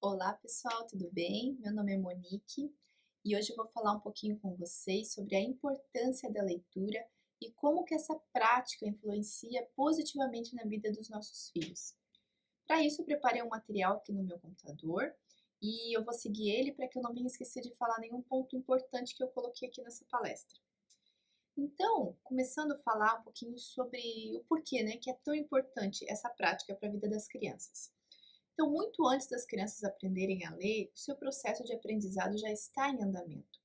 Olá pessoal, tudo bem? Meu nome é Monique e hoje eu vou falar um pouquinho com vocês sobre a importância da leitura e como que essa prática influencia positivamente na vida dos nossos filhos. Para isso, eu preparei um material aqui no meu computador e eu vou seguir ele para que eu não venha esquecer de falar nenhum ponto importante que eu coloquei aqui nessa palestra. Então, começando a falar um pouquinho sobre o porquê, né, que é tão importante essa prática para a vida das crianças. Então, muito antes das crianças aprenderem a ler, o seu processo de aprendizado já está em andamento.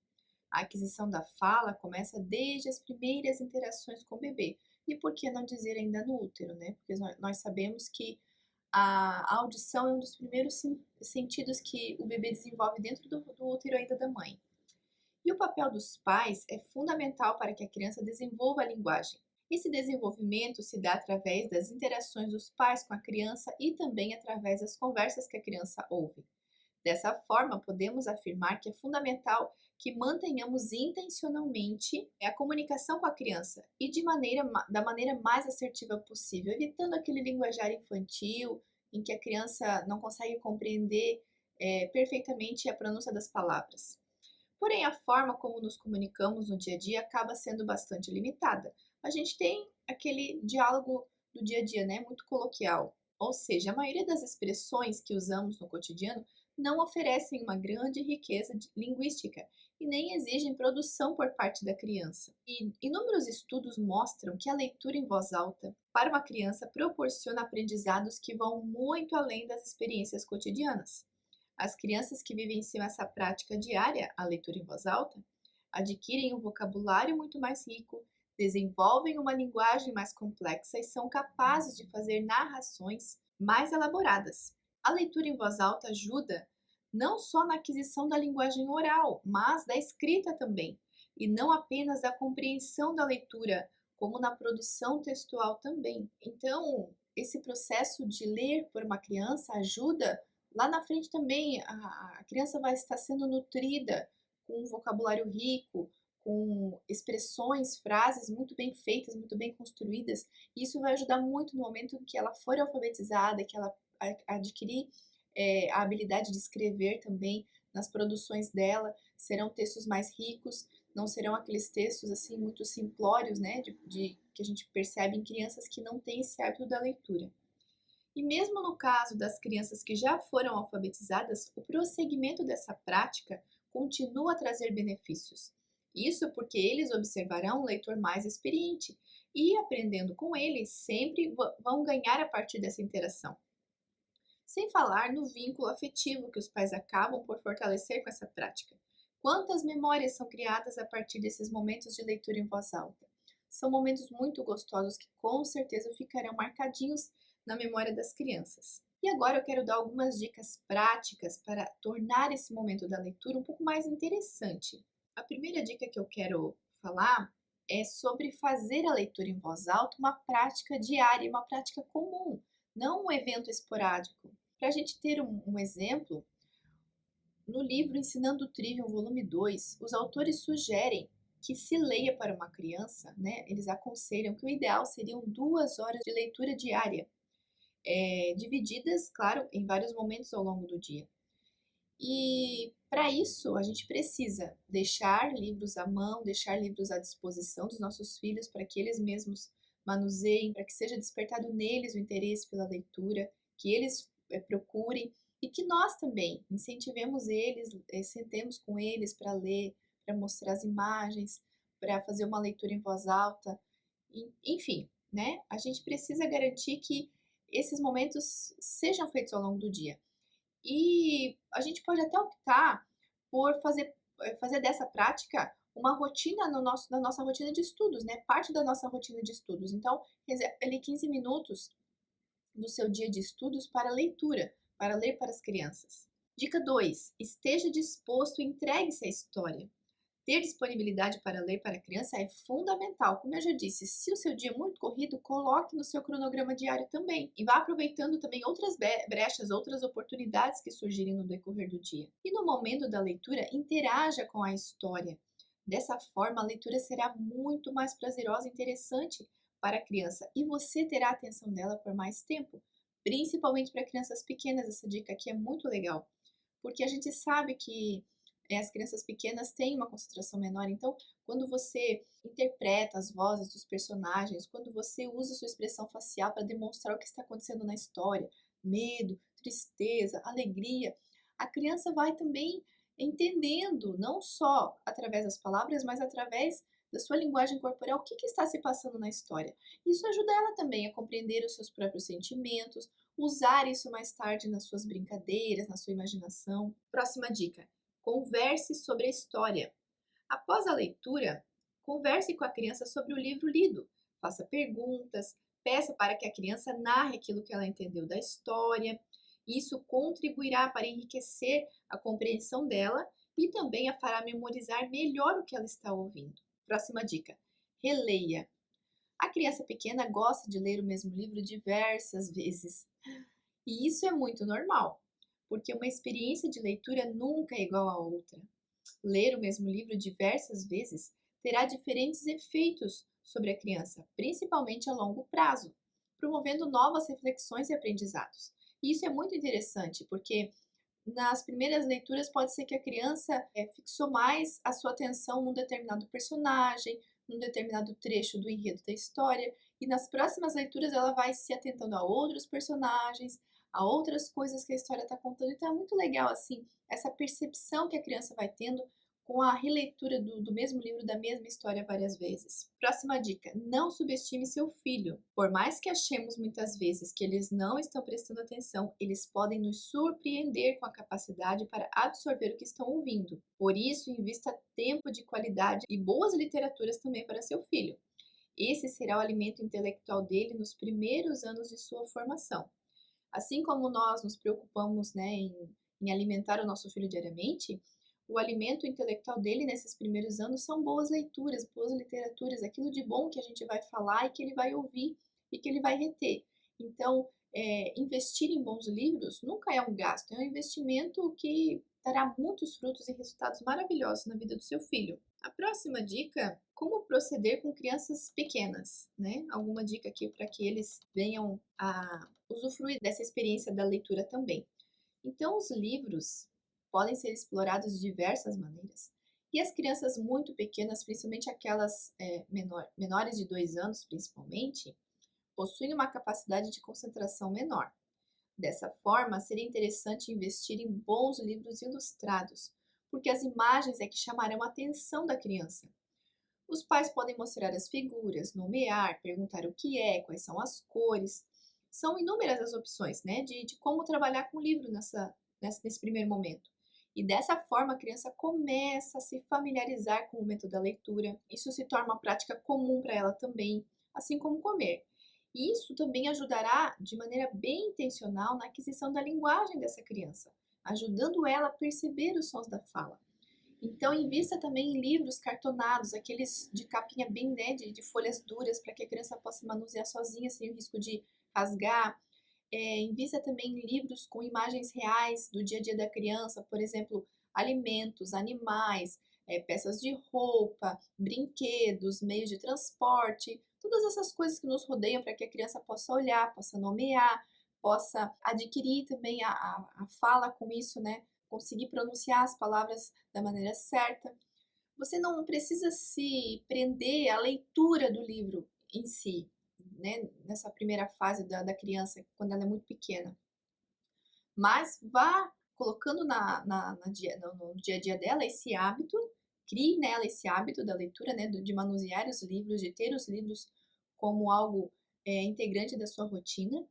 A aquisição da fala começa desde as primeiras interações com o bebê. E por que não dizer ainda no útero, né? Porque nós sabemos que a audição é um dos primeiros sentidos que o bebê desenvolve dentro do útero ainda da mãe. E o papel dos pais é fundamental para que a criança desenvolva a linguagem. Esse desenvolvimento se dá através das interações dos pais com a criança e também através das conversas que a criança ouve. Dessa forma, podemos afirmar que é fundamental que mantenhamos intencionalmente a comunicação com a criança e da maneira mais assertiva possível, evitando aquele linguajar infantil em que a criança não consegue compreender perfeitamente a pronúncia das palavras. Porém, a forma como nos comunicamos no dia a dia acaba sendo bastante limitada. A gente tem aquele diálogo do dia a dia, né, muito coloquial. Ou seja, a maioria das expressões que usamos no cotidiano não oferecem uma grande riqueza linguística e nem exigem produção por parte da criança. E inúmeros estudos mostram que a leitura em voz alta para uma criança proporciona aprendizados que vão muito além das experiências cotidianas. As crianças que vivenciam essa prática diária, a leitura em voz alta, adquirem um vocabulário muito mais rico, desenvolvem uma linguagem mais complexa e são capazes de fazer narrações mais elaboradas. A leitura em voz alta ajuda não só na aquisição da linguagem oral, mas da escrita também, e não apenas da compreensão da leitura, como na produção textual também. Então, esse processo de ler por uma criança ajuda lá na frente também. A criança vai estar sendo nutrida com um vocabulário rico, com expressões, frases muito bem feitas, muito bem construídas. E isso vai ajudar muito no momento em que ela for alfabetizada, que ela adquirir a habilidade de escrever também nas produções dela. Serão textos mais ricos, não serão aqueles textos assim muito simplórios, né, que a gente percebe em crianças que não têm esse hábito da leitura. E mesmo no caso das crianças que já foram alfabetizadas, o prosseguimento dessa prática continua a trazer benefícios. Isso porque eles observarão um leitor mais experiente e, aprendendo com ele, sempre vão ganhar a partir dessa interação. Sem falar no vínculo afetivo que os pais acabam por fortalecer com essa prática. Quantas memórias são criadas a partir desses momentos de leitura em voz alta? São momentos muito gostosos que com certeza ficarão marcadinhos na memória das crianças. E agora eu quero dar algumas dicas práticas para tornar esse momento da leitura um pouco mais interessante. A primeira dica que eu quero falar é sobre fazer a leitura em voz alta uma prática diária, uma prática comum, não um evento esporádico. Para a gente ter um exemplo, no livro Ensinando o Trivium, volume 2, os autores sugerem que se leia para uma criança, né, eles aconselham que o ideal seriam 2 horas de leitura diária, divididas, claro, em vários momentos ao longo do dia. E para isso a gente precisa deixar livros à mão, deixar livros à disposição dos nossos filhos para que eles mesmos manuseiem, para que seja despertado neles o interesse pela leitura, que eles procurem e que nós também incentivemos eles, sentemos com eles para ler, para mostrar as imagens, para fazer uma leitura em voz alta, enfim, né? A gente precisa garantir que esses momentos sejam feitos ao longo do dia. E a gente pode até optar por fazer dessa prática uma rotina na nossa rotina de estudos, né? Parte da nossa rotina de estudos. Então, ali 15 minutos do seu dia de estudos para leitura, para ler para as crianças. Dica 2: esteja disposto e entregue-se à história. Ter disponibilidade para ler para a criança é fundamental. Como eu já disse, se o seu dia é muito corrido, coloque no seu cronograma diário também. E vá aproveitando também outras brechas, outras oportunidades que surgirem no decorrer do dia. E no momento da leitura, interaja com a história. Dessa forma, a leitura será muito mais prazerosa e interessante para a criança. E você terá a atenção dela por mais tempo. Principalmente para crianças pequenas, essa dica aqui é muito legal. Porque a gente sabe que as crianças pequenas têm uma concentração menor, então quando você interpreta as vozes dos personagens, quando você usa sua expressão facial para demonstrar o que está acontecendo na história, medo, tristeza, alegria, a criança vai também entendendo, não só através das palavras, mas através da sua linguagem corporal, o que está se passando na história. Isso ajuda ela também a compreender os seus próprios sentimentos, usar isso mais tarde nas suas brincadeiras, na sua imaginação. Próxima dica: converse sobre a história. Após a leitura, converse com a criança sobre o livro lido. Faça perguntas, peça para que a criança narre aquilo que ela entendeu da história. Isso contribuirá para enriquecer a compreensão dela e também a fará memorizar melhor o que ela está ouvindo. Próxima dica: releia. A criança pequena gosta de ler o mesmo livro diversas vezes. E isso é muito normal, porque uma experiência de leitura nunca é igual à outra. Ler o mesmo livro diversas vezes terá diferentes efeitos sobre a criança, principalmente a longo prazo, promovendo novas reflexões e aprendizados. E isso é muito interessante, porque nas primeiras leituras pode ser que a criança fixou mais a sua atenção num determinado personagem, num determinado trecho do enredo da história, e nas próximas leituras ela vai se atentando a outros personagens, a outras coisas que a história está contando. Então é muito legal assim essa percepção que a criança vai tendo com a releitura do mesmo livro, da mesma história várias vezes. Próxima dica: não subestime seu filho. Por mais que achemos muitas vezes que eles não estão prestando atenção, eles podem nos surpreender com a capacidade para absorver o que estão ouvindo. Por isso, invista tempo de qualidade e boas literaturas também para seu filho. Esse será o alimento intelectual dele nos primeiros anos de sua formação. Assim como nós nos preocupamos, né, em alimentar o nosso filho diariamente, o alimento intelectual dele nesses primeiros anos são boas leituras, boas literaturas, aquilo de bom que a gente vai falar e que ele vai ouvir e que ele vai reter. Então, investir em bons livros nunca é um gasto, é um investimento que dará muitos frutos e resultados maravilhosos na vida do seu filho. A próxima dica: como proceder com crianças pequenas, né? Alguma dica aqui para que eles venham a usufruir dessa experiência da leitura também. Então, os livros podem ser explorados de diversas maneiras. E as crianças muito pequenas, principalmente aquelas menores de 2 anos, principalmente, possuem uma capacidade de concentração menor. Dessa forma, seria interessante investir em bons livros ilustrados, porque as imagens é que chamarão a atenção da criança. Os pais podem mostrar as figuras, nomear, perguntar o que é, quais são as cores. São inúmeras as opções, né, de como trabalhar com o livro nesse primeiro momento. E dessa forma a criança começa a se familiarizar com o método da leitura. Isso se torna uma prática comum para ela também, assim como comer. E isso também ajudará de maneira bem intencional na aquisição da linguagem dessa criança, ajudando ela a perceber os sons da fala. Então, invista também em livros cartonados, aqueles de capinha bem, né, de folhas duras, para que a criança possa manusear sozinha, sem o risco de rasgar. Invista também em livros com imagens reais do dia a dia da criança, por exemplo, alimentos, animais, peças de roupa, brinquedos, meios de transporte, todas essas coisas que nos rodeiam para que a criança possa olhar, possa nomear, possa adquirir também a fala com isso, né? Conseguir pronunciar as palavras da maneira certa. Você não precisa se prender à leitura do livro em si, né, nessa primeira fase da criança, quando ela é muito pequena. Mas vá colocando no dia a dia dela esse hábito, crie nela esse hábito da leitura, né, de manusear os livros, de ter os livros como algo integrante da sua rotina.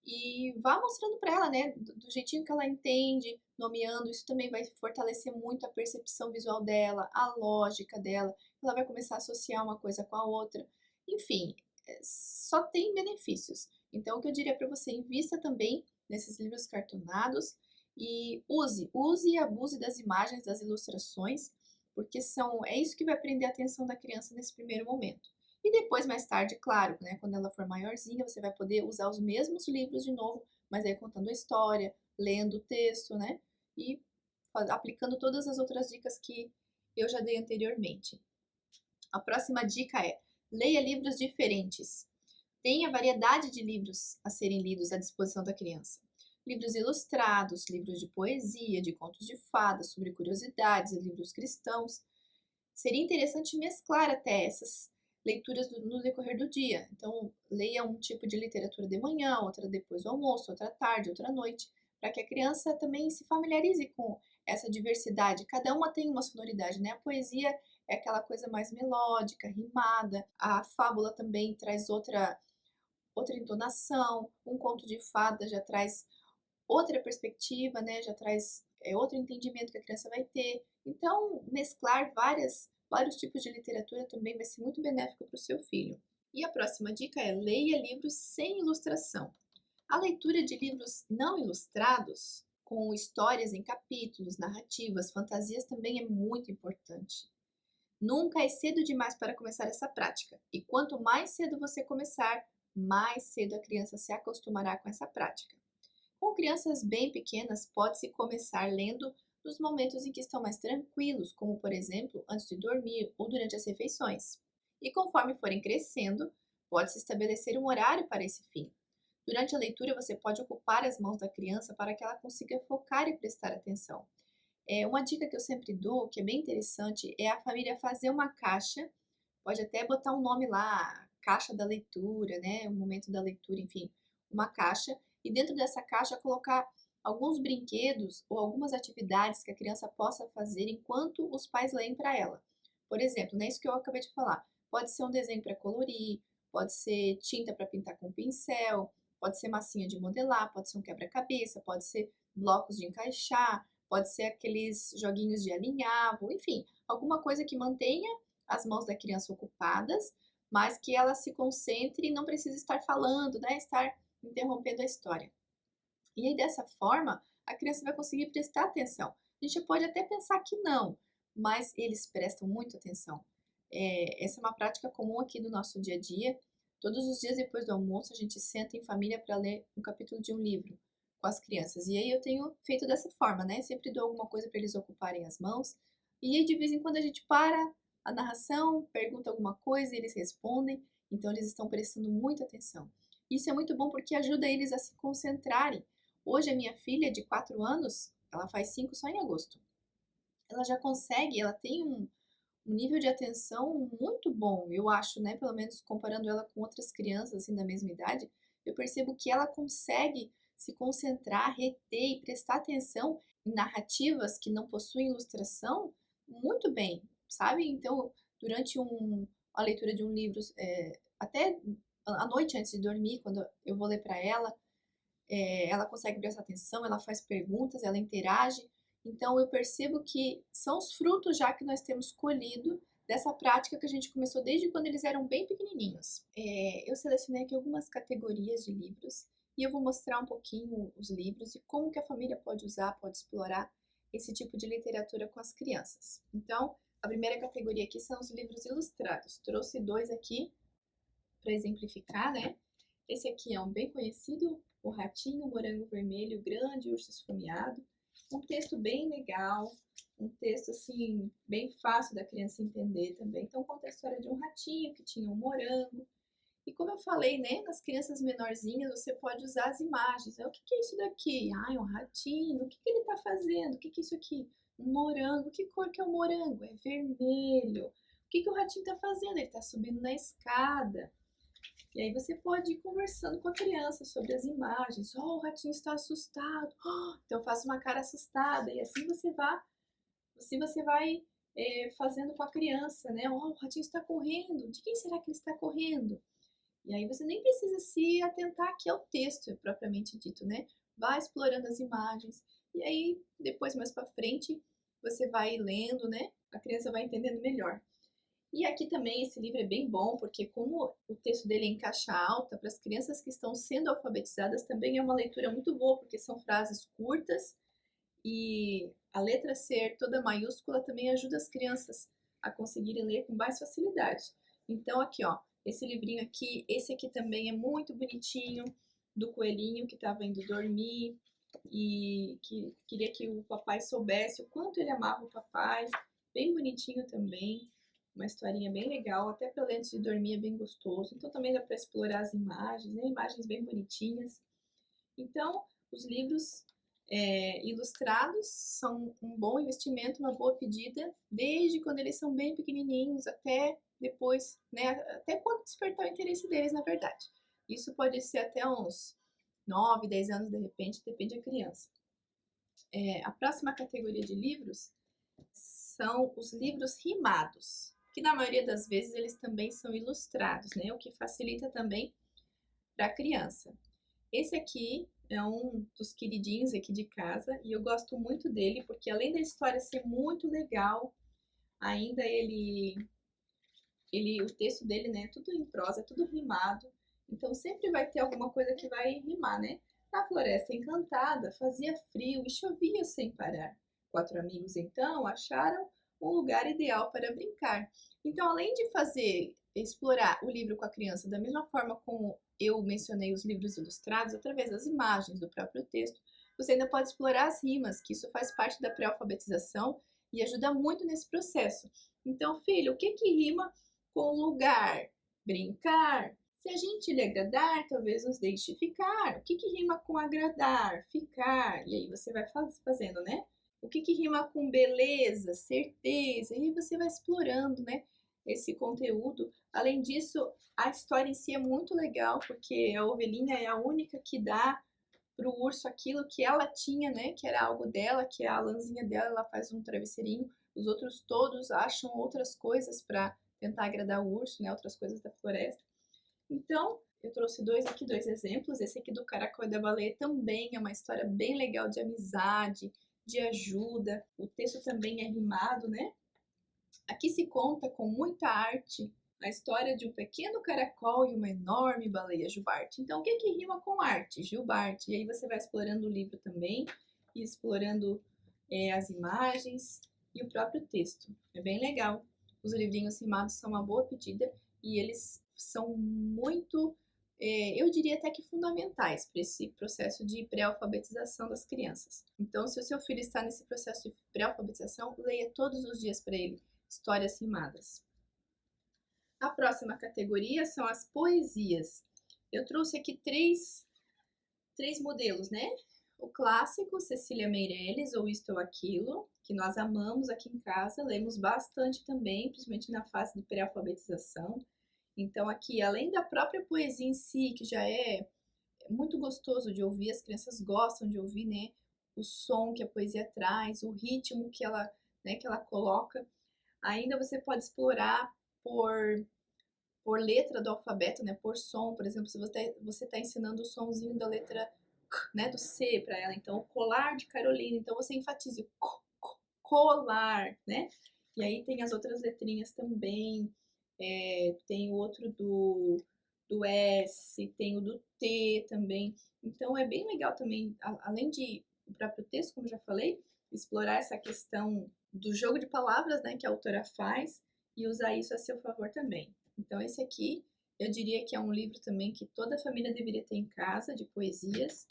E vá mostrando para ela, né, do jeitinho que ela entende, nomeando. Isso também vai fortalecer muito a percepção visual dela, a lógica dela. Ela vai começar a associar uma coisa com a outra. Enfim, só tem benefícios. Então, o que eu diria para você: invista também nesses livros cartonados E use e abuse das imagens, das ilustrações, porque é isso que vai prender a atenção da criança nesse primeiro momento. E depois, mais tarde, claro, né, quando ela for maiorzinha, você vai poder usar os mesmos livros de novo, mas aí contando a história, lendo o texto, né, e aplicando todas as outras dicas que eu já dei anteriormente. A próxima dica é: leia livros diferentes. Tenha variedade de livros a serem lidos à disposição da criança. Livros ilustrados, livros de poesia, de contos de fadas, sobre curiosidades, livros cristãos. Seria interessante mesclar até essas leituras no decorrer do dia. Então, leia um tipo de literatura de manhã, outra depois do almoço, outra à tarde, outra à noite, para que a criança também se familiarize com essa diversidade. Cada uma tem uma sonoridade, né? A poesia é aquela coisa mais melódica, rimada. A fábula também traz outra entonação. Um conto de fada já traz outra perspectiva, né? Já traz outro entendimento que a criança vai ter. Então, mesclar vários tipos de literatura também vai ser muito benéfico para o seu filho. E a próxima dica é: leia livros sem ilustração. A leitura de livros não ilustrados, com histórias em capítulos, narrativas, fantasias, também é muito importante. Nunca é cedo demais para começar essa prática, e quanto mais cedo você começar, mais cedo a criança se acostumará com essa prática. Com crianças bem pequenas, pode-se começar lendo nos momentos em que estão mais tranquilos, como por exemplo, antes de dormir ou durante as refeições. E conforme forem crescendo, pode-se estabelecer um horário para esse fim. Durante a leitura, você pode ocupar as mãos da criança para que ela consiga focar e prestar atenção. Uma dica que eu sempre dou, que é bem interessante, é a família fazer uma caixa, pode até botar um nome lá, caixa da leitura, né? O momento da leitura, enfim, uma caixa, e dentro dessa caixa colocar alguns brinquedos ou algumas atividades que a criança possa fazer enquanto os pais leem para ela. Por exemplo, né, isso que eu acabei de falar, pode ser um desenho para colorir, pode ser tinta para pintar com pincel, pode ser massinha de modelar, pode ser um quebra-cabeça, pode ser blocos de encaixar, pode ser aqueles joguinhos de alinhavo, enfim, alguma coisa que mantenha as mãos da criança ocupadas, mas que ela se concentre e não precise estar falando, né, estar interrompendo a história. E aí, dessa forma, a criança vai conseguir prestar atenção. A gente pode até pensar que não, mas eles prestam muito atenção. Essa é uma prática comum aqui do nosso dia a dia. Todos os dias depois do almoço, a gente senta em família para ler um capítulo de um livro com as crianças. E aí eu tenho feito dessa forma, né? Sempre dou alguma coisa para eles ocuparem as mãos. E aí, de vez em quando, a gente para a narração, pergunta alguma coisa e eles respondem. Então, eles estão prestando muita atenção. Isso é muito bom porque ajuda eles a se concentrarem. Hoje, a minha filha, de 4 anos, ela faz 5 só em agosto. Ela já consegue, ela tem um nível de atenção muito bom, eu acho, né? Pelo menos comparando ela com outras crianças assim da mesma idade, eu percebo que ela consegue se concentrar, reter e prestar atenção em narrativas que não possuem ilustração muito bem, sabe? Então, durante a leitura de um livro, até à noite antes de dormir, quando eu vou ler para ela, ela consegue prestar atenção, ela faz perguntas, ela interage. Então eu percebo que são os frutos já que nós temos colhido dessa prática que a gente começou desde quando eles eram bem pequenininhos. Eu selecionei aqui algumas categorias de livros e eu vou mostrar um pouquinho os livros e como que a família pode usar, pode explorar esse tipo de literatura com as crianças. Então, a primeira categoria aqui são os livros ilustrados. Trouxe 2 aqui para exemplificar, né? Esse aqui é um bem conhecido, O Ratinho, o Morango Vermelho, o Grande Urso Esfomeado. Um texto bem legal, um texto assim, bem fácil da criança entender também. Então conta a história de um ratinho que tinha um morango. E como eu falei, né, nas crianças menorzinhas você pode usar as imagens. O que é isso daqui? Ah, é um ratinho. O que ele está fazendo? O que é isso aqui? Um morango. Que cor que é o morango? É vermelho. O que o ratinho está fazendo? Ele está subindo na escada. E aí você pode ir conversando com a criança sobre as imagens. Oh, o ratinho está assustado. Oh, então faça uma cara assustada. E assim você vai fazendo com a criança, né? Oh, o ratinho está correndo. De quem será que ele está correndo? E aí você nem precisa se atentar aqui ao texto propriamente dito, né? Vai explorando as imagens. E aí, depois, mais para frente, você vai lendo, né? A criança vai entendendo melhor. E aqui também esse livro é bem bom, porque como o texto dele é em caixa alta, para as crianças que estão sendo alfabetizadas também é uma leitura muito boa, porque são frases curtas E a letra ser toda maiúscula também ajuda as crianças a conseguirem ler com mais facilidade. Então aqui, ó, esse livrinho aqui, esse aqui também é muito bonitinho, do coelhinho que estava indo dormir e que queria que o papai soubesse o quanto ele amava o papai. Bem bonitinho também, uma historinha bem legal, até para ler antes de dormir é bem gostoso. Então também dá para explorar as imagens, né? Imagens bem bonitinhas. Então, os livros ilustrados são um bom investimento, uma boa pedida, desde quando eles são bem pequenininhos até depois, né, até quando despertar o interesse deles, na verdade. Isso pode ser até uns 9, 10 anos, de repente, depende da criança. A próxima categoria de livros são os livros rimados, que na maioria das vezes eles também são ilustrados, né, o que facilita também para a criança. Esse aqui é um dos queridinhos aqui de casa e eu gosto muito dele porque além da história ser muito legal, ainda o texto dele, né, tudo em prosa, tudo rimado. Então sempre vai ter alguma coisa que vai rimar, né? Na floresta encantada fazia frio e chovia sem parar. 4 amigos então acharam um lugar ideal para brincar. Então, além de explorar o livro com a criança da mesma forma como eu mencionei os livros ilustrados, através das imagens do próprio texto, você ainda pode explorar as rimas, que isso faz parte da pré-alfabetização e ajuda muito nesse processo. Então, filho, o que rima com lugar? Brincar. Se a gente lhe agradar, talvez nos deixe ficar. O que rima com agradar? Ficar. E aí você vai fazendo, né? O que rima com beleza, certeza? E aí você vai explorando, né? Esse conteúdo. Além disso, a história em si é muito legal, porque a ovelhinha é a única que dá pro urso aquilo que ela tinha, né? Que era algo dela, que é a lãzinha dela, ela faz um travesseirinho. Os outros todos acham outras coisas para tentar agradar o urso, né? Outras coisas da floresta. Então, eu trouxe dois exemplos. Esse aqui do Caracol e da Baleia também é uma história bem legal de amizade, de ajuda. O texto também é rimado, né? Aqui se conta com muita arte a história de um pequeno caracol e uma enorme baleia jubarte. Então, o que rima com arte? Jubarte. E aí você vai explorando o livro também, e explorando as imagens e o próprio texto. É bem legal. Os livrinhos rimados são uma boa pedida e eles são muito, eu diria até que fundamentais para esse processo de pré-alfabetização das crianças. Então, se o seu filho está nesse processo de pré-alfabetização, leia todos os dias para ele histórias rimadas. A próxima categoria são as poesias. Eu trouxe aqui três modelos, né? O clássico, Cecília Meirelles, ou Isto ou Aquilo, que nós amamos aqui em casa, lemos bastante também, principalmente na fase de pré-alfabetização. Então aqui, além da própria poesia em si, que já é muito gostoso de ouvir, as crianças gostam de ouvir, né? O som que a poesia traz, o ritmo que ela coloca. Ainda você pode explorar por letra do alfabeto, né? Por som, por exemplo, se você está ensinando o sonzinho da letra K, né? Do C para ela, então o colar de Carolina, então você enfatiza o colar, né? E aí tem as outras letrinhas também, tem o outro do S, tem o do T também. Então é bem legal também, além de o próprio texto, como já falei, explorar essa questão do jogo de palavras, né, que a autora faz e usar isso a seu favor também. Então esse aqui, eu diria que é um livro também que toda a família deveria ter em casa, de poesias.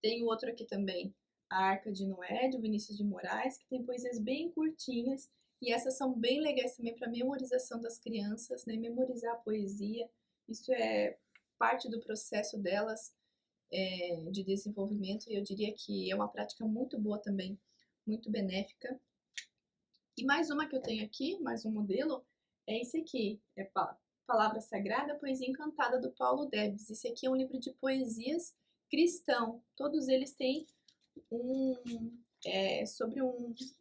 Tem o outro aqui também, A Arca de Noé, de Vinícius de Moraes, que tem poesias bem curtinhas e essas são bem legais também para memorização das crianças, né? Memorizar a poesia, isso é parte do processo delas de desenvolvimento e eu diria que é uma prática muito boa também, muito benéfica. E mais uma que eu tenho aqui, mais um modelo, é esse aqui, é Palavra Sagrada, Poesia Encantada, do Paulo Debs. Esse aqui é um livro de poesias cristão, todos eles têm sobre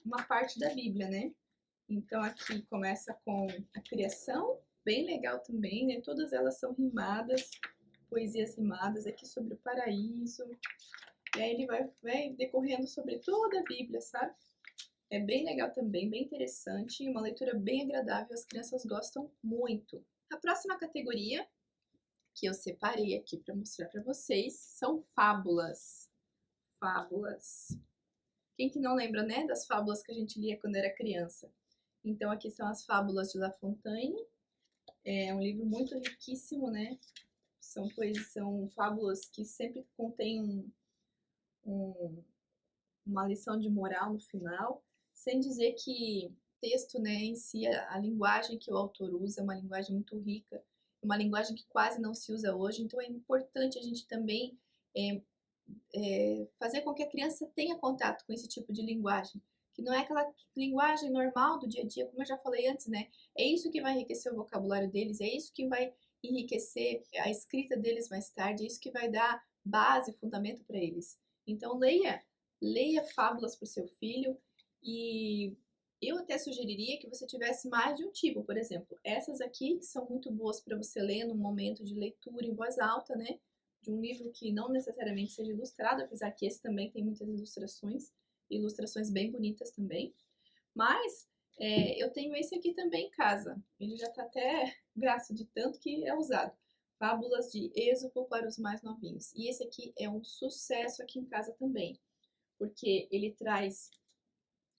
uma parte da Bíblia, né? Então aqui começa com a criação, bem legal também, né? Todas elas são rimadas, poesias rimadas, aqui sobre o paraíso. E aí ele vai decorrendo sobre toda a Bíblia, sabe? É bem legal também, bem interessante, uma leitura bem agradável, as crianças gostam muito. A próxima categoria que eu separei aqui para mostrar para vocês são fábulas. Fábulas. Quem que não lembra, né, das fábulas que a gente lia quando era criança? Então aqui são as fábulas de La Fontaine. É um livro muito riquíssimo, né? São fábulas que sempre contêm um, uma lição de moral no final, sem dizer que o texto, né, em si, a linguagem que o autor usa é uma linguagem muito rica, uma linguagem que quase não se usa hoje, então é importante a gente também é, fazer com que a criança tenha contato com esse tipo de linguagem, que não é aquela linguagem normal do dia a dia, como eu já falei antes, né? É isso que vai enriquecer o vocabulário deles, é isso que vai enriquecer a escrita deles mais tarde, é isso que vai dar base, fundamento para eles. Então leia fábulas para o seu filho e eu até sugeriria que você tivesse mais de um tipo, por exemplo, essas aqui que são muito boas para você ler num momento de leitura em voz alta, né? De um livro que não necessariamente seja ilustrado, apesar que esse também tem muitas ilustrações bem bonitas também. Mas eu tenho esse aqui também em casa. Ele já está até graço de tanto que é usado. Fábulas de Êxopo para os mais novinhos. E esse aqui é um sucesso aqui em casa também, porque ele traz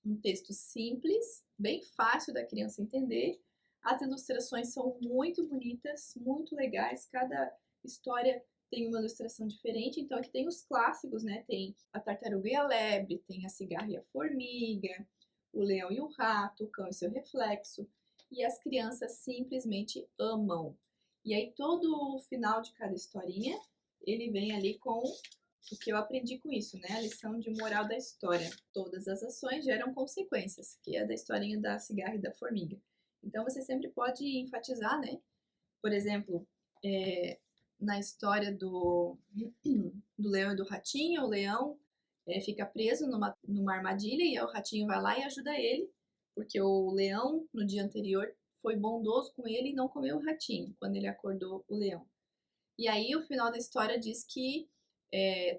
um texto simples, bem fácil da criança entender. As ilustrações são muito bonitas, muito legais. Cada história tem uma ilustração diferente. Então aqui tem os clássicos, né? Tem a tartaruga e a lebre, tem a cigarra e a formiga, o leão e o rato, o cão e seu reflexo. E as crianças simplesmente amam. E aí todo o final de cada historinha, ele vem ali com o que eu aprendi com isso, né? A lição de moral da história. Todas as ações geram consequências, que é da historinha da cigarra e da formiga. Então você sempre pode enfatizar, né? Por exemplo, na história do leão e do ratinho, o leão fica preso numa armadilha e o ratinho vai lá e ajuda ele, porque o leão, no dia anterior, foi bondoso com ele e não comeu o ratinho quando ele acordou o leão. E aí o final da história diz que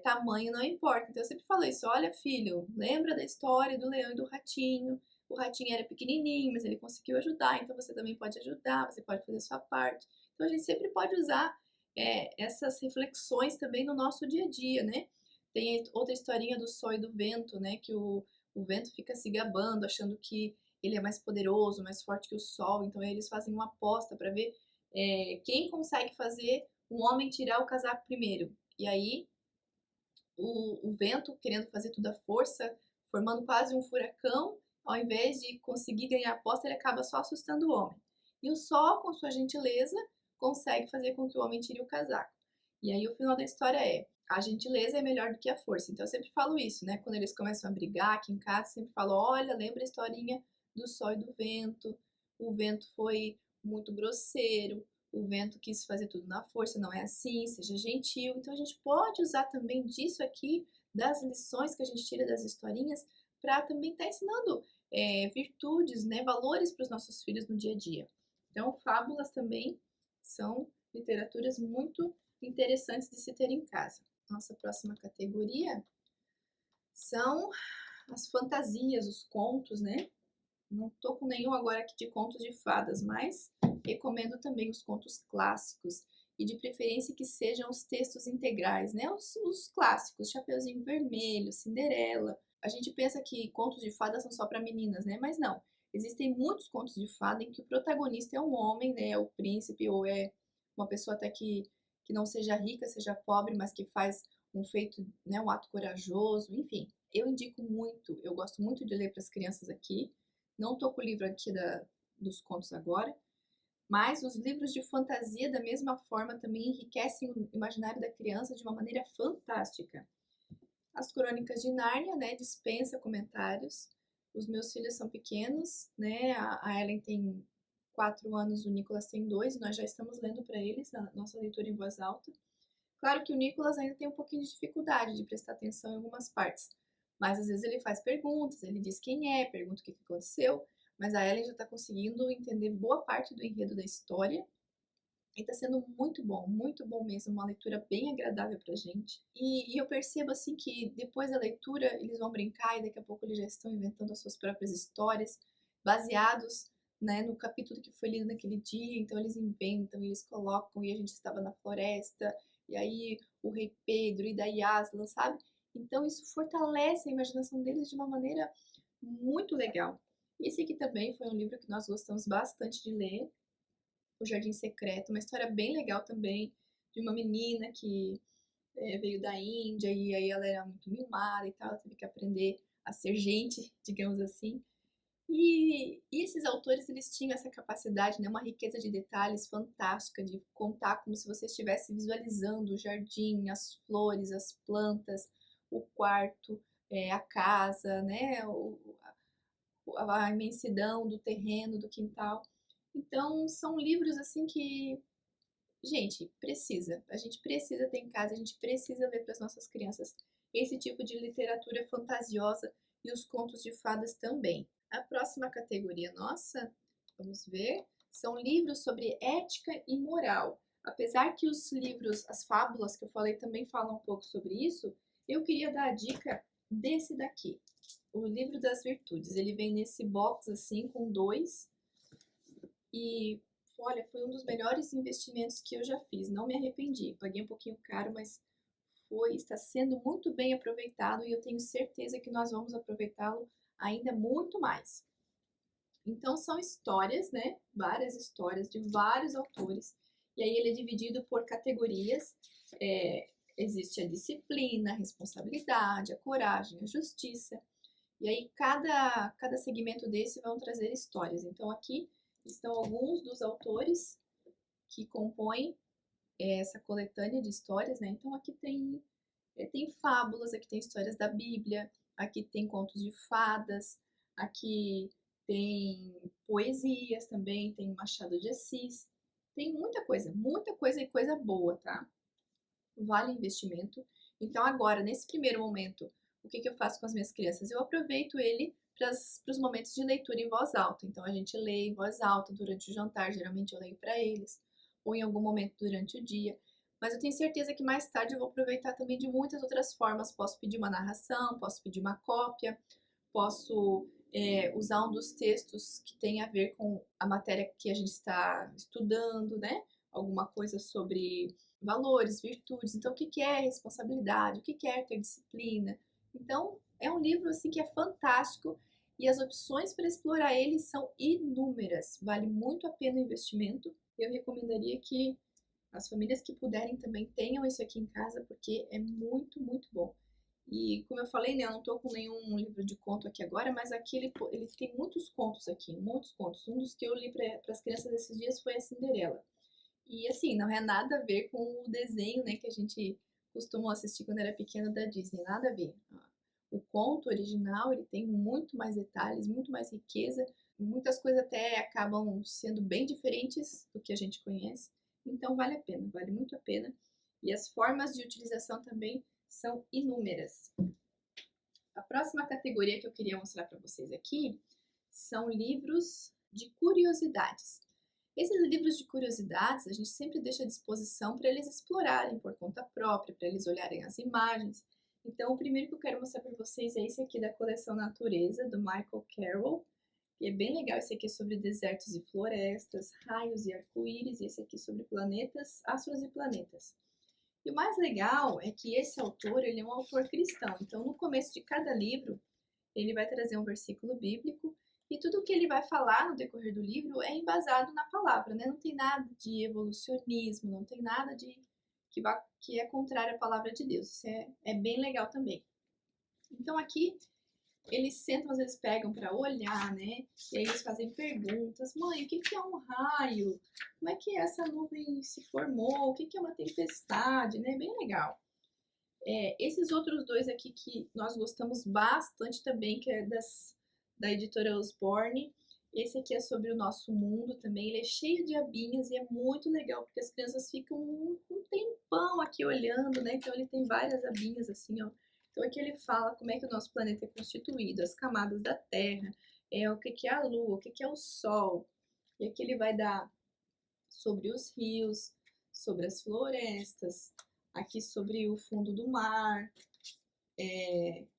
tamanho não importa. Então eu sempre falo isso, olha filho, lembra da história do leão e do ratinho? O ratinho era pequenininho, mas ele conseguiu ajudar, então você também pode ajudar, você pode fazer a sua parte. Então a gente sempre pode usar essas reflexões também no nosso dia a dia, né? Tem outra historinha do sol e do vento, né? Que o vento fica se gabando, achando que ele é mais poderoso, mais forte que o sol. Então eles fazem uma aposta para ver quem consegue fazer um homem tirar o casaco primeiro. E aí o vento querendo fazer tudo à força, formando quase um furacão, ao invés de conseguir ganhar a aposta, ele acaba só assustando o homem. E o sol, com sua gentileza, consegue fazer com que o homem tire o casaco. E aí o final da história é: a gentileza é melhor do que a força. Então eu sempre falo isso, né? Quando eles começam a brigar aqui em casa, eu sempre falo: olha, lembra a historinha do sol e do vento? O vento foi muito grosseiro, o vento quis fazer tudo na força, não é assim, seja gentil. Então a gente pode usar também disso aqui, das lições que a gente tira das historinhas, para também estar ensinando virtudes, né, valores para os nossos filhos no dia a dia. Então, fábulas também são literaturas muito interessantes de se ter em casa. Nossa próxima categoria são as fantasias, os contos, né? Não tô com nenhum agora aqui de contos de fadas, mas recomendo também os contos clássicos e de preferência que sejam os textos integrais, né? Os clássicos, Chapeuzinho Vermelho, Cinderela. A gente pensa que contos de fadas são só para meninas, né? Mas não. Existem muitos contos de fada em que o protagonista é um homem, né? É o príncipe ou é uma pessoa até que não seja rica, seja pobre, mas que faz um feito, né? Um ato corajoso, enfim. Eu indico muito, eu gosto muito de ler para as crianças aqui. Não tô com o livro aqui dos contos agora, mas os livros de fantasia, da mesma forma, também enriquecem o imaginário da criança de uma maneira fantástica. As Crônicas de Nárnia, né, dispensa comentários. Os meus filhos são pequenos, né, a Ellen tem 4 anos, o Nicolas tem 2, e nós já estamos lendo para eles a nossa leitura em voz alta. Claro que o Nicolas ainda tem um pouquinho de dificuldade de prestar atenção em algumas partes, mas às vezes ele faz perguntas, ele diz quem é, pergunta o que aconteceu, mas a Ellen já está conseguindo entender boa parte do enredo da história e está sendo muito bom mesmo, uma leitura bem agradável para a gente. E eu percebo assim que depois da leitura eles vão brincar e daqui a pouco eles já estão inventando as suas próprias histórias, baseados, né, no capítulo que foi lido naquele dia, então eles inventam, eles colocam, e a gente estava na floresta, e aí o rei Pedro e daí Aslan, sabe? Então isso fortalece a imaginação deles de uma maneira muito legal. Esse aqui também foi um livro que nós gostamos bastante de ler, O Jardim Secreto, uma história bem legal também, de uma menina que veio da Índia e aí ela era muito mimada e tal, ela teve que aprender a ser gente, digamos assim. E esses autores, eles tinham essa capacidade, né, uma riqueza de detalhes fantástica, de contar como se você estivesse visualizando o jardim, as flores, as plantas, o quarto, a casa, né, a imensidão do terreno, do quintal. Então, são livros assim que, gente, a gente precisa ter em casa, a gente precisa ler para as nossas crianças esse tipo de literatura fantasiosa e os contos de fadas também. A próxima categoria nossa, vamos ver, são livros sobre ética e moral. Apesar que os livros, as fábulas que eu falei também falam um pouco sobre isso, eu queria dar a dica desse daqui, o livro das virtudes. Ele vem nesse box assim com dois e olha, foi um dos melhores investimentos que eu já fiz. Não me arrependi. Paguei um pouquinho caro, mas está sendo muito bem aproveitado e eu tenho certeza que nós vamos aproveitá-lo ainda muito mais. Então são histórias, né? Várias histórias de vários autores. E aí ele é dividido por categorias. Existe a disciplina, a responsabilidade, a coragem, a justiça. E aí cada segmento desse vão trazer histórias. Então aqui estão alguns dos autores que compõem essa coletânea de histórias, né? Então aqui tem fábulas, aqui tem histórias da Bíblia, aqui tem contos de fadas, aqui tem poesias também, tem Machado de Assis, tem muita coisa e coisa boa, tá? Vale investimento. Então agora, nesse primeiro momento, o que eu faço com as minhas crianças? Eu aproveito ele para os momentos de leitura em voz alta. Então a gente lê em voz alta durante o jantar, geralmente eu leio para eles, ou em algum momento durante o dia. Mas eu tenho certeza que mais tarde eu vou aproveitar também de muitas outras formas. Posso pedir uma narração, posso pedir uma cópia, posso usar um dos textos que tem a ver com a matéria que a gente está estudando, né? Alguma coisa sobre valores, virtudes. Então, o que é responsabilidade? O que é ter disciplina? Então, é um livro assim que é fantástico e as opções para explorar ele são inúmeras. Vale muito a pena o investimento. Eu recomendaria que as famílias que puderem também tenham isso aqui em casa, porque é muito, muito bom. E como eu falei, né, eu não tô com nenhum livro de conto aqui agora, mas aqui ele tem muitos contos aqui, muitos contos. Um dos que eu li para as crianças esses dias foi a Cinderela. E assim, não é nada a ver com o desenho, né, que a gente costumou assistir quando era pequeno da Disney, nada a ver. O conto original, ele tem muito mais detalhes, muito mais riqueza, muitas coisas até acabam sendo bem diferentes do que a gente conhece. Então vale a pena, vale muito a pena. E as formas de utilização também são inúmeras. A próxima categoria que eu queria mostrar para vocês aqui são livros de curiosidades. Esses livros de curiosidades a gente sempre deixa à disposição para eles explorarem por conta própria, para eles olharem as imagens. Então, o primeiro que eu quero mostrar para vocês é esse aqui da coleção Natureza, do Michael Carroll. E é bem legal, esse aqui é sobre desertos e florestas, raios e arco-íris, e esse aqui sobre planetas, astros e planetas. E o mais legal é que esse autor, ele é um autor cristão. Então, no começo de cada livro, ele vai trazer um versículo bíblico e tudo que ele vai falar no decorrer do livro é embasado na palavra, né? Não tem nada de evolucionismo, não tem nada que é contrário à palavra de Deus. Isso é bem legal também. Então aqui eles sentam, às vezes pegam para olhar, né? E aí eles fazem perguntas. Mãe, o que é um raio? Como é que essa nuvem se formou? O que é uma tempestade, né? Bem legal. Esses outros dois aqui que nós gostamos bastante também, que é da editora Osborne. Esse aqui é sobre o nosso mundo também. Ele é cheio de abinhas e é muito legal, porque as crianças ficam um tempão aqui olhando, né? Então ele tem várias abinhas assim, ó. Então aqui ele fala como é que o nosso planeta é constituído, as camadas da Terra, o que é a Lua, o que é o Sol. E aqui ele vai dar sobre os rios, sobre as florestas, aqui sobre o fundo do mar,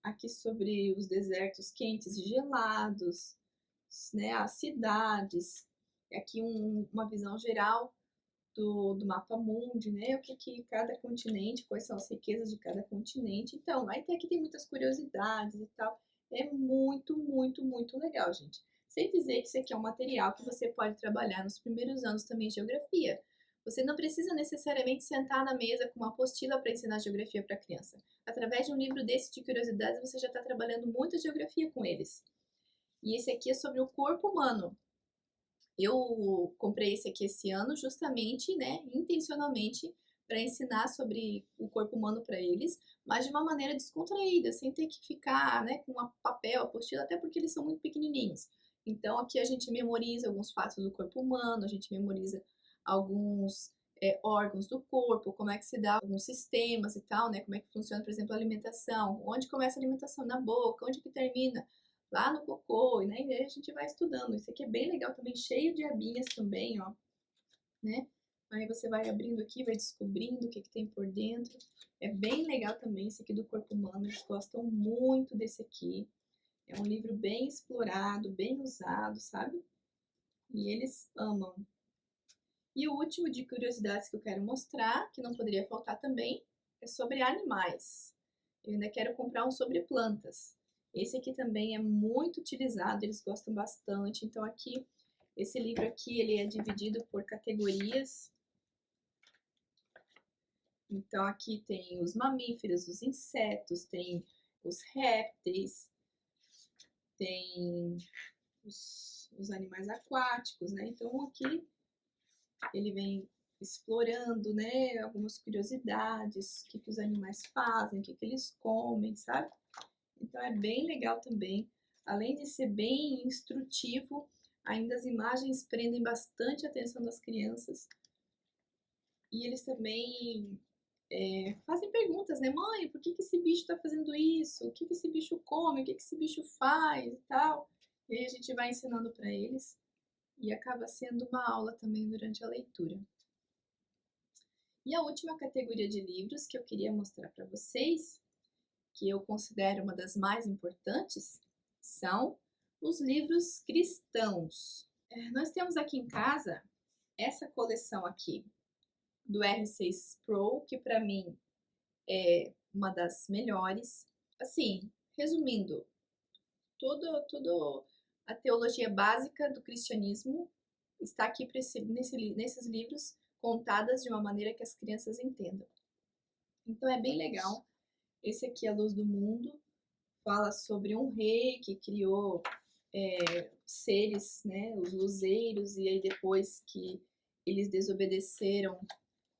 aqui sobre os desertos quentes e gelados, né, as cidades, aqui uma visão geral do mapa mundi, né? O que que cada continente, quais são as riquezas de cada continente. Então, aí aqui tem muitas curiosidades e tal. É muito, muito, muito legal, gente. Sem dizer que isso aqui é um material que você pode trabalhar nos primeiros anos também de geografia. Você não precisa necessariamente sentar na mesa com uma apostila para ensinar geografia para a criança. Através de um livro desse de curiosidades, você já está trabalhando muita geografia com eles. E esse aqui é sobre o corpo humano. Eu comprei esse aqui esse ano justamente, né, intencionalmente, para ensinar sobre o corpo humano para eles, mas de uma maneira descontraída, sem ter que ficar, né, com papel, apostila, até porque eles são muito pequenininhos. Então aqui a gente memoriza alguns fatos do corpo humano, a gente memoriza alguns órgãos do corpo, como é que se dá alguns sistemas e tal, né, como é que funciona, por exemplo, a alimentação, onde começa a alimentação na boca, onde que termina, lá no cocô, né? E aí a gente vai estudando. Isso aqui é bem legal também, cheio de abinhas também, ó, né? Aí você vai abrindo aqui, vai descobrindo o que que tem por dentro. É bem legal também esse aqui do corpo humano, eles gostam muito desse aqui. É um livro bem explorado, bem usado, sabe? E eles amam. E o último de curiosidades que eu quero mostrar, que não poderia faltar também, é sobre animais. Eu ainda quero comprar um sobre plantas. Esse aqui também é muito utilizado, eles gostam bastante. Então aqui, esse livro aqui, ele é dividido por categorias. Então aqui tem os mamíferos, os insetos, tem os répteis, tem os animais aquáticos, né? Então aqui ele vem explorando, né, algumas curiosidades, o que que os animais fazem, o que que eles comem, sabe? Então é bem legal também. Além de ser bem instrutivo, ainda as imagens prendem bastante a atenção das crianças. E eles também fazem perguntas, né? Mãe, por que que esse bicho está fazendo isso? O que que esse bicho come? O que que esse bicho faz e tal? E aí a gente vai ensinando para eles e acaba sendo uma aula também durante a leitura. E a última categoria de livros que eu queria mostrar para vocês, que eu considero uma das mais importantes, são os livros cristãos. Nós temos aqui em casa essa coleção aqui do R6 Pro, que para mim é uma das melhores. Assim, resumindo, toda a teologia básica do cristianismo está aqui nesses livros, contadas de uma maneira que as crianças entendam. Então é bem legal. Esse aqui é a Luz do Mundo, fala sobre um rei que criou seres, né, os luzeiros, e aí depois que eles desobedeceram,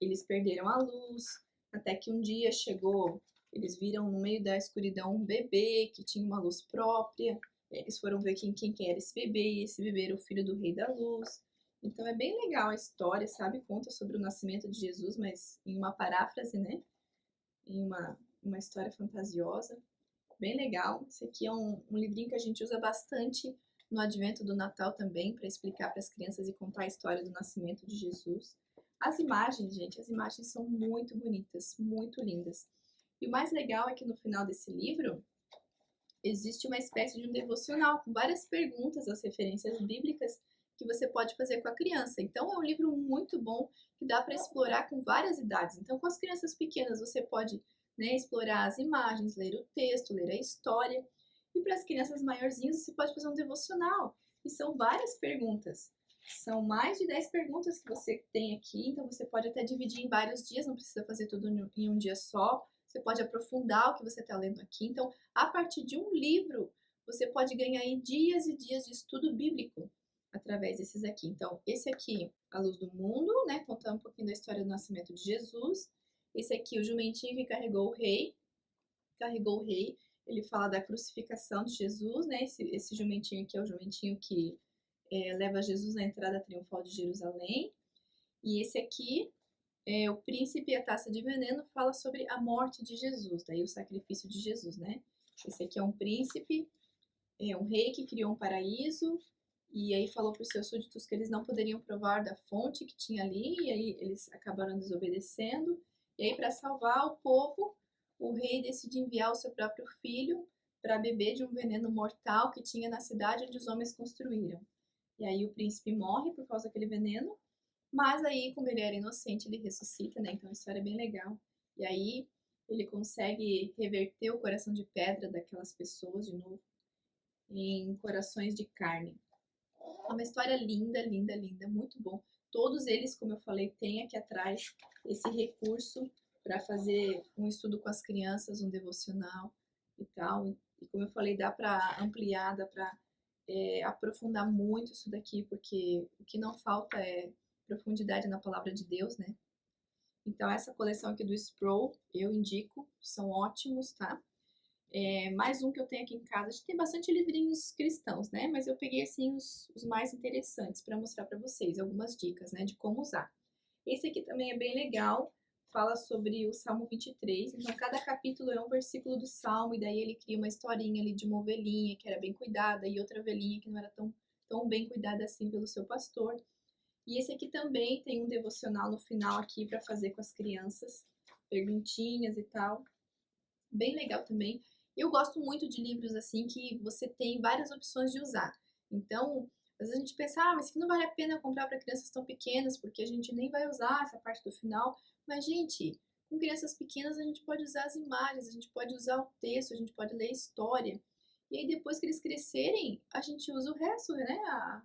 eles perderam a luz, até que um dia chegou, eles viram no meio da escuridão um bebê que tinha uma luz própria, eles foram ver quem era esse bebê, e esse bebê era o filho do rei da luz. Então é bem legal a história, sabe? Conta sobre o nascimento de Jesus, mas em uma paráfrase, né? Em uma história fantasiosa. Bem legal. Esse aqui é um livrinho que a gente usa bastante no advento do Natal também, para explicar para as crianças e contar a história do nascimento de Jesus. As imagens, gente, as imagens são muito bonitas, muito lindas. E o mais legal é que no final desse livro existe uma espécie de um devocional com várias perguntas, as referências bíblicas que você pode fazer com a criança. Então é um livro muito bom que dá para explorar com várias idades. Então com as crianças pequenas você pode, né, explorar as imagens, ler o texto, ler a história. E para as crianças maiorzinhas você pode fazer um devocional. E são várias perguntas. São mais de 10 perguntas que você tem aqui, então você pode até dividir em vários dias, não precisa fazer tudo em um dia só. Você pode aprofundar o que você está lendo aqui. Então, a partir de um livro, você pode ganhar aí dias e dias de estudo bíblico através desses aqui. Então, esse aqui, A Luz do Mundo, né, contando um pouquinho da história do nascimento de Jesus. Esse aqui, O Jumentinho que Carregou o Rei. Carregou o Rei, ele fala da crucificação de Jesus, né? Esse jumentinho aqui é o jumentinho que leva Jesus na entrada triunfal de Jerusalém. E esse aqui, o príncipe e a taça de veneno, fala sobre a morte de Jesus, daí o sacrifício de Jesus, né? Esse aqui é um príncipe, um rei que criou um paraíso, e aí falou para os seus súditos que eles não poderiam provar da fonte que tinha ali, e aí eles acabaram desobedecendo. E aí, para salvar o povo, o rei decide enviar o seu próprio filho para beber de um veneno mortal que tinha na cidade onde os homens construíram. E aí o príncipe morre por causa daquele veneno, Mas aí, como ele era inocente, ele ressuscita, né? Então a história é bem legal. E aí ele consegue reverter o coração de pedra daquelas pessoas de novo em corações de carne. É uma história linda, linda, linda, muito bom. Todos eles, como eu falei, têm aqui atrás esse recurso para fazer um estudo com as crianças, um devocional e tal. E como eu falei, dá para ampliar, dá para aprofundar muito isso daqui, porque o que não falta é profundidade na palavra de Deus, né? Então, essa coleção aqui do Sproul, eu indico, são ótimos, tá? Mais um que eu tenho aqui em casa. A gente tem bastante livrinhos cristãos, né? Mas eu peguei, assim, os mais interessantes para mostrar para vocês, algumas dicas, né, de como usar. Esse aqui também é bem legal, fala sobre o Salmo 23. Então, cada capítulo é um versículo do Salmo, e daí ele cria uma historinha ali de uma ovelhinha que era bem cuidada e outra ovelhinha que não era tão bem cuidada assim pelo seu pastor. E esse aqui também tem um devocional no final aqui para fazer com as crianças, perguntinhas e tal. Bem legal também. Eu gosto muito de livros assim que você tem várias opções de usar. Então, às vezes a gente pensa, mas isso aqui não vale a pena comprar para crianças tão pequenas, porque a gente nem vai usar essa parte do final. Mas, gente, com crianças pequenas a gente pode usar as imagens, a gente pode usar o texto, a gente pode ler a história. E aí depois que eles crescerem, a gente usa o resto, né?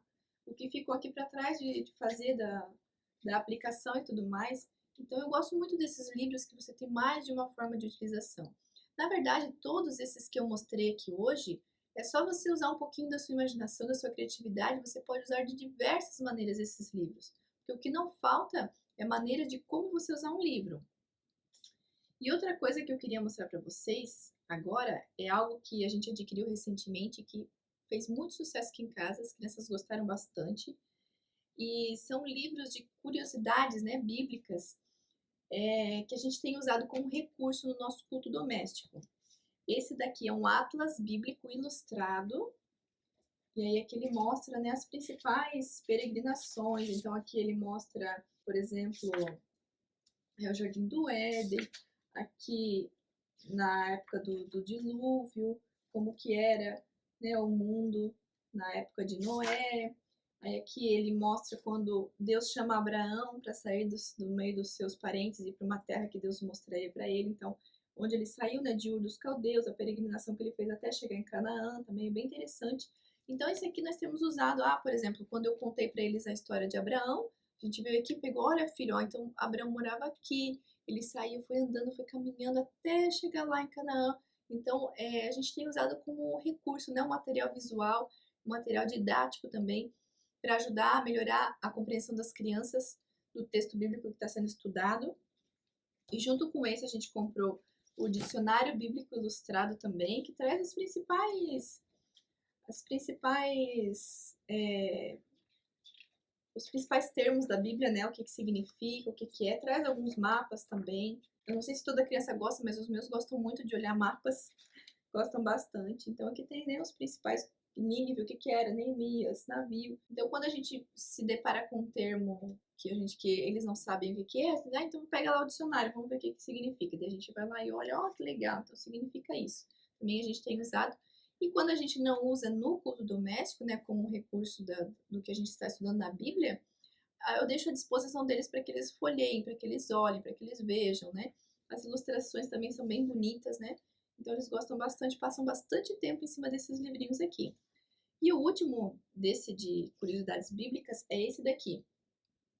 O que ficou aqui para trás de fazer da aplicação e tudo mais. Então eu gosto muito desses livros que você tem mais de uma forma de utilização. Na verdade, todos esses que eu mostrei aqui hoje, é só você usar um pouquinho da sua imaginação, da sua criatividade, você pode usar de diversas maneiras esses livros. Porque o que não falta é a maneira de como você usar um livro. E outra coisa que eu queria mostrar para vocês agora é algo que a gente adquiriu recentemente, que fez muito sucesso aqui em casa, as crianças gostaram bastante. E são livros de curiosidades, né, bíblicas, que a gente tem usado como recurso no nosso culto doméstico. Esse daqui é um atlas bíblico ilustrado, e aí aqui ele mostra, né, as principais peregrinações. Então aqui ele mostra, por exemplo, o Jardim do Éden, aqui na época do dilúvio, como que era, né, o mundo na época de Noé. Aí aqui ele mostra quando Deus chama Abraão para sair do meio dos seus parentes e para uma terra que Deus mostraria para ele. Então, onde ele saiu, né, de Ur dos Caldeus, a peregrinação que ele fez até chegar em Canaã, também é bem interessante. Então, esse aqui nós temos usado, por exemplo, quando eu contei para eles a história de Abraão, a gente veio aqui e pegou, olha filho, então Abraão morava aqui, ele saiu, foi andando, foi caminhando até chegar lá em Canaã. Então, a gente tem usado como recurso, né, um material visual, um material didático também, para ajudar a melhorar a compreensão das crianças do texto bíblico que está sendo estudado. E junto com esse a gente comprou o dicionário bíblico ilustrado também, que traz os principais termos da Bíblia, né? O que significa, o que é. Traz alguns mapas também. Eu não sei se toda criança gosta, mas os meus gostam muito de olhar mapas, gostam bastante. Então aqui tem, né, os principais Nínive, o que era, Neemias, navio. Então quando a gente se depara com um termo que eles não sabem o que é, então pega lá o dicionário, vamos ver o que significa. Daí a gente vai lá e olha, que legal, então significa isso. Também a gente tem usado. E quando a gente não usa no culto doméstico, né, como recurso do que a gente está estudando na Bíblia, eu deixo à disposição deles para que eles folheiem, para que eles olhem, para que eles vejam, né? As ilustrações também são bem bonitas, né? Então eles gostam bastante, passam bastante tempo em cima desses livrinhos aqui. E o último desse de curiosidades bíblicas é esse daqui,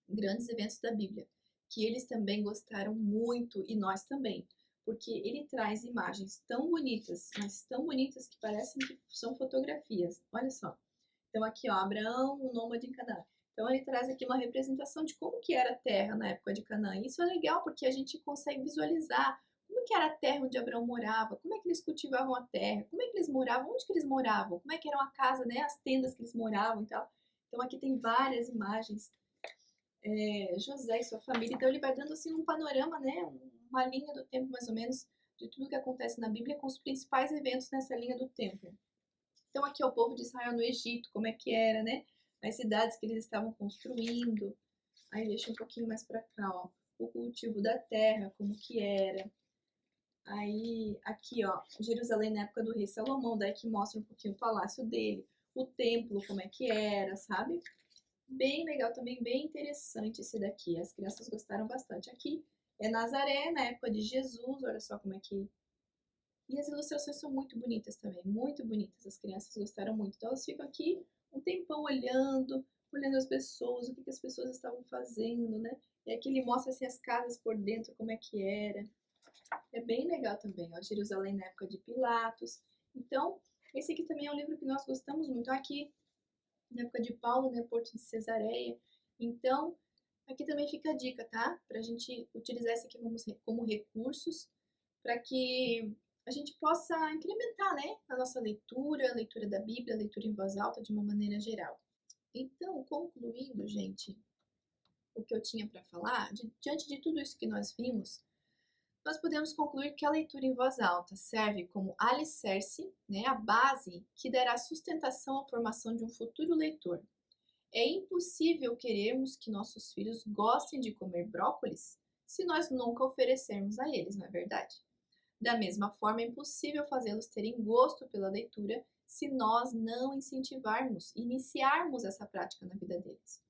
Grandes Eventos da Bíblia, que eles também gostaram muito e nós também, porque ele traz imagens tão bonitas, mas tão bonitas que parecem que são fotografias. Olha só. Então aqui, ó, Abraão, um nômade em Canaã. Então ele traz aqui uma representação de como que era a terra na época de Canaã. E isso é legal porque a gente consegue visualizar como que era a terra onde Abraão morava, como é que eles cultivavam a terra, como é que eles moravam, onde que eles moravam, como é que era a casa, né, as tendas que eles moravam e tal. Então aqui tem várias imagens, José e sua família. Então ele vai dando assim um panorama, né, uma linha do tempo mais ou menos de tudo que acontece na Bíblia com os principais eventos nessa linha do tempo. Então aqui é o povo de Israel no Egito, como é que era, né? As cidades que eles estavam construindo. Aí deixa um pouquinho mais para cá, ó, o cultivo da terra, como que era. Aí aqui, ó, Jerusalém na época do rei Salomão, daí que mostra um pouquinho o palácio dele, o templo, como é que era, sabe? Bem legal também, bem interessante esse daqui. As crianças gostaram bastante. Aqui é Nazaré, na época de Jesus, olha só como é que. E as ilustrações são muito bonitas também, muito bonitas. As crianças gostaram muito. Então elas ficam aqui um tempão olhando, olhando as pessoas, o que as pessoas estavam fazendo, né? E aqui ele mostra assim as casas por dentro, como é que era. É bem legal também, ó, Jerusalém na época de Pilatos. Então, esse aqui também é um livro que nós gostamos muito. Aqui, na época de Paulo, né, Porto de Cesareia. Então, aqui também fica a dica, tá? Pra gente utilizar esse aqui como recursos, para que a gente possa incrementar, né, a nossa leitura, a leitura da Bíblia, a leitura em voz alta de uma maneira geral. Então, concluindo, gente, o que eu tinha para falar, diante de tudo isso que nós vimos, nós podemos concluir que a leitura em voz alta serve como alicerce, né, a base que dará sustentação à formação de um futuro leitor. É impossível querermos que nossos filhos gostem de comer brócolis se nós nunca oferecermos a eles, não é verdade? Da mesma forma, é impossível fazê-los terem gosto pela leitura se nós não incentivarmos, iniciarmos essa prática na vida deles.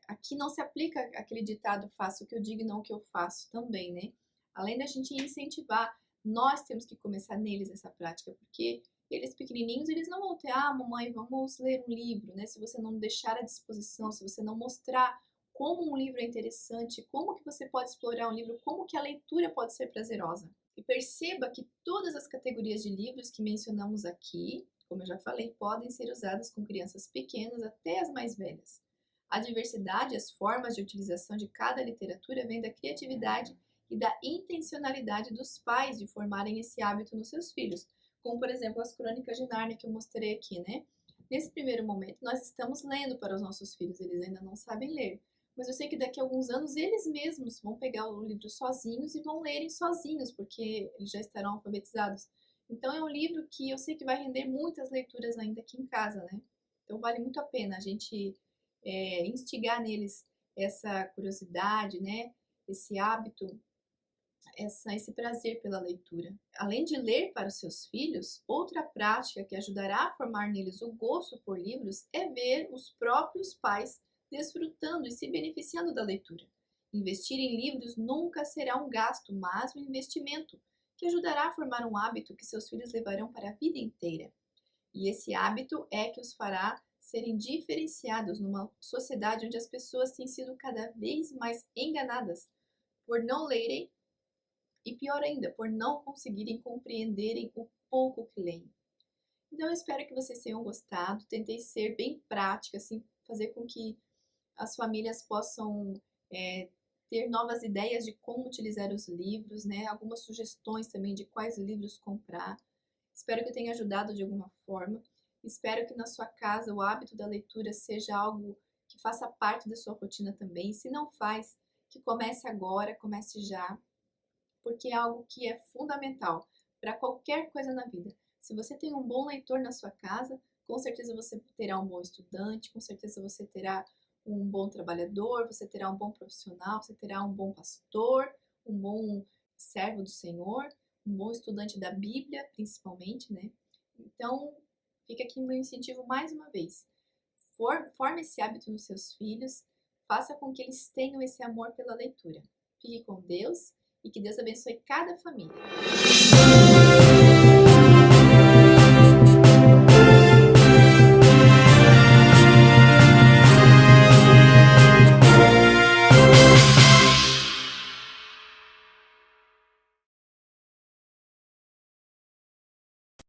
Aqui não se aplica aquele ditado faço o que eu digo e não o que eu faço também, né? Além da gente incentivar, nós temos que começar neles essa prática, porque eles pequenininhos, eles não vão ter, mamãe, vamos ler um livro, né? Se você não deixar à disposição, se você não mostrar como um livro é interessante, como que você pode explorar um livro, como que a leitura pode ser prazerosa. E perceba que todas as categorias de livros que mencionamos aqui, como eu já falei, podem ser usadas com crianças pequenas até as mais velhas. A diversidade e as formas de utilização de cada literatura vem da criatividade e da intencionalidade dos pais de formarem esse hábito nos seus filhos, como por exemplo as Crônicas de Nárnia que eu mostrei aqui, né? Nesse primeiro momento, nós estamos lendo para os nossos filhos, eles ainda não sabem ler. Mas eu sei que daqui a alguns anos eles mesmos vão pegar o livro sozinhos e vão lerem sozinhos, porque eles já estarão alfabetizados. Então é um livro que eu sei que vai render muitas leituras ainda aqui em casa, né? Então vale muito a pena a gente instigar neles essa curiosidade, né? Esse hábito, esse prazer pela leitura. Além de ler para os seus filhos, outra prática que ajudará a formar neles o gosto por livros é ver os próprios pais desfrutando e se beneficiando da leitura. Investir em livros nunca será um gasto, mas um investimento que ajudará a formar um hábito que seus filhos levarão para a vida inteira. E esse hábito é que os fará serem diferenciados numa sociedade onde as pessoas têm sido cada vez mais enganadas por não lerem e, pior ainda, por não conseguirem compreenderem o pouco que leem. Então eu espero que vocês tenham gostado. Tentei ser bem prática, assim, fazer com que as famílias possam ter novas ideias de como utilizar os livros, né? Algumas sugestões também de quais livros comprar. Espero que eu tenha ajudado de alguma forma. Espero que na sua casa o hábito da leitura seja algo que faça parte da sua rotina também. Se não faz, que comece agora, comece já, porque é algo que é fundamental para qualquer coisa na vida. Se você tem um bom leitor na sua casa, com certeza você terá um bom estudante, com certeza você terá um bom trabalhador, você terá um bom profissional, você terá um bom pastor, um bom servo do Senhor, um bom estudante da Bíblia, principalmente, né? Então, fica aqui meu incentivo mais uma vez. Forme esse hábito nos seus filhos, faça com que eles tenham esse amor pela leitura. Fique com Deus e que Deus abençoe cada família.